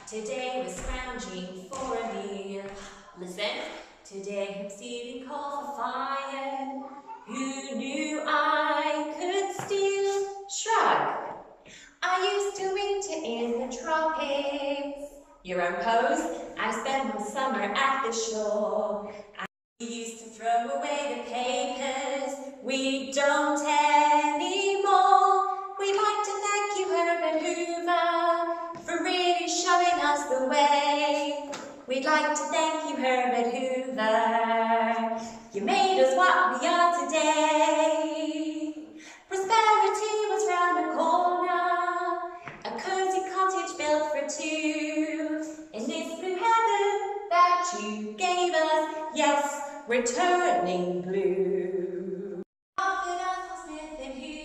Today we're scrounging for a meal. Listen, today I'm stealing coal for fire. Who knew I could steal? Shrug. I used to winter in the tropics. Your own pose, I spent my summer at the shore. I used to throw away the papers. We don't anymore. We'd like to thank you, Herbert Hoover, for really showing us the way. We'd like to thank you, Herbert Hoover. You made us what we are today. Prosperity was round the corner, a cozy cottage built for two. In this blue heaven that you gave us, yes, we're turning blue. Offered us Smith and Hoover.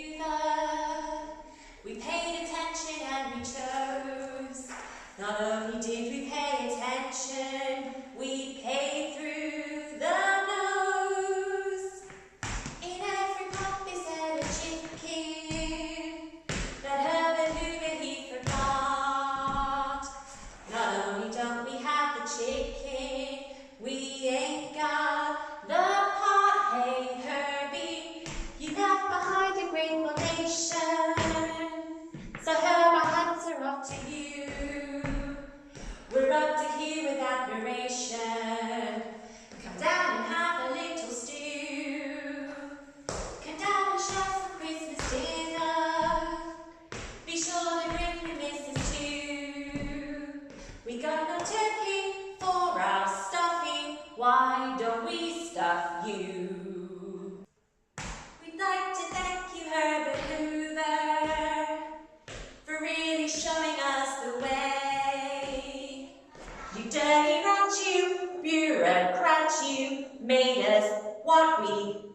We paid attention and we chose. Not only did we pay attention, we paid through the nose. In every pot they said a chicken, that Herbert Hoover he forgot. Not only don't we have the chicken, we ain't got the pot. Hey Herbie, you left behind a grateful nation. So Herbert, hats are off to you. We're up to here with admiration. Come down and have a little stew. Come down and share some Christmas dinner. Be sure to bring your missus too. We got no turkey for our stuffing. Why don't we stuff you? We'd like to thank you, Herbert Hoover, for really showing us the way. You dirty rat, you bureaucrat, you made us what we